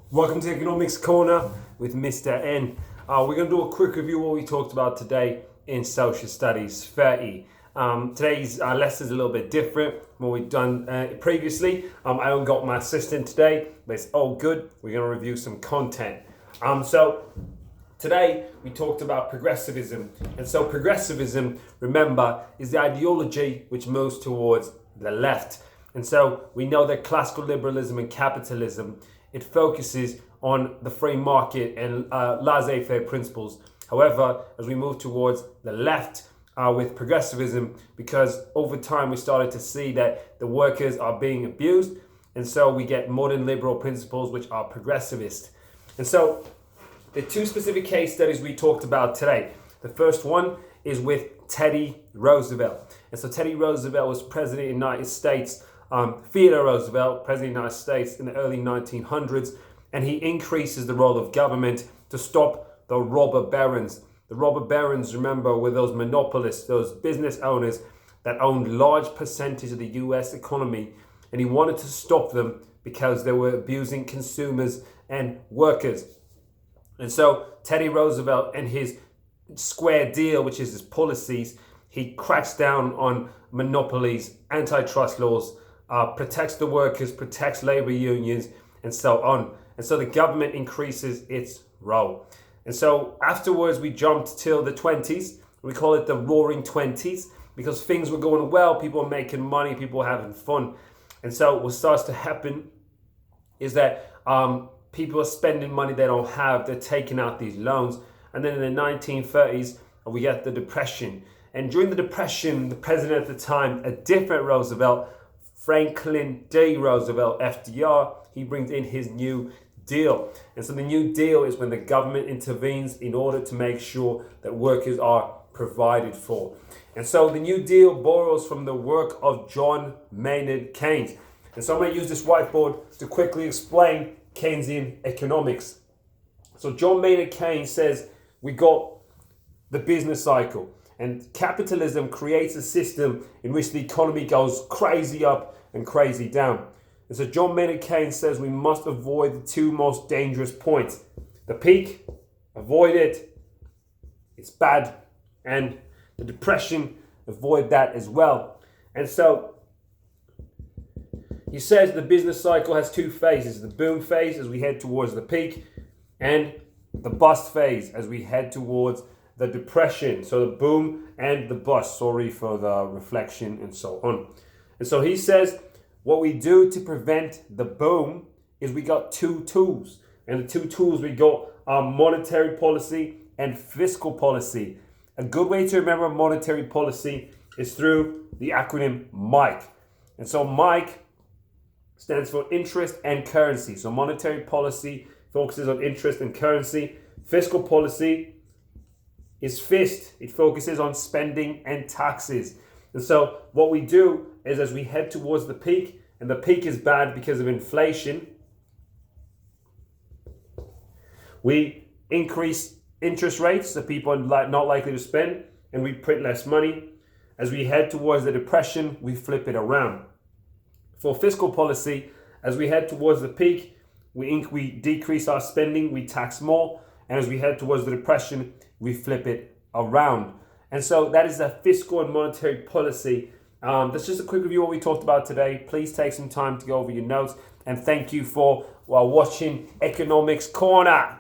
Welcome to Economics Corner with Mr. N. We're going to do a quick review of what we talked about today in Social Studies 30. Today's lesson is a little bit different from what we've done previously. I haven't got my assistant today, but it's all good. We're going to review some content. So today we talked about progressivism. And so progressivism, remember, is the ideology which moves towards the left. And so we know that classical liberalism and capitalism, it focuses on the free market and laissez-faire principles. However, as we move towards the left with progressivism, because over time we started to see that the workers are being abused, and so we get modern liberal principles which are progressivist. And so the two specific case studies we talked about today. The first one is with Teddy Roosevelt. And so Teddy Roosevelt was president of the United States. Theodore Roosevelt, president of the United States in the early 1900s, and he increases the role of government to stop the robber barons. The robber barons, remember, were those monopolists, those business owners that owned large percentage of the US economy, and he wanted to stop them because they were abusing consumers and workers. And so Teddy Roosevelt and his square deal, which is his policies, he cracks down on monopolies, antitrust laws, protects the workers, protects labor unions, and so on. And so the government increases its role. And so afterwards, we jumped till the 20s. We call it the Roaring 20s because things were going well, people were making money, people were having fun. And so what starts to happen is that people are spending money they don't have, they're taking out these loans. And then in the 1930s, we get the Depression. And during the Depression, the president at the time, a different Roosevelt, Franklin D. Roosevelt, FDR, he brings in his New Deal. And so the New Deal is when the government intervenes in order to make sure that workers are provided for. And so the New Deal borrows from the work of John Maynard Keynes. And so I'm going to use this whiteboard to quickly explain Keynesian economics. So John Maynard Keynes says we got the business cycle. And capitalism creates a system in which the economy goes crazy up and crazy down. And so John Maynard Keynes says we must avoid the two most dangerous points. The peak, avoid it, it's bad. And the depression, avoid that as well. And so he says the business cycle has two phases. The boom phase as we head towards the peak, and the bust phase as we head towards the depression. So the boom and the bust, sorry for the reflection and so on. And so he says what we do to prevent the boom is we got two tools. And the two tools we got are monetary policy and fiscal policy. A good way to remember monetary policy is through the acronym MIKE. And so MIKE stands for interest and currency. So monetary policy focuses on interest and currency. Fiscal policy is FIST. It focuses on spending and taxes. And so what we do is as we head towards the peak, and the peak is bad because of inflation, we increase interest rates so people are not likely to spend, and we print less money. As we head towards the depression, we flip it around. For fiscal policy, as we head towards the peak, we decrease our spending, we tax more, and as we head towards the depression, we flip it around. And so that is the fiscal and monetary policy. That's just a quick review of what we talked about today. Please take some time to go over your notes. And thank you for watching Economics Corner.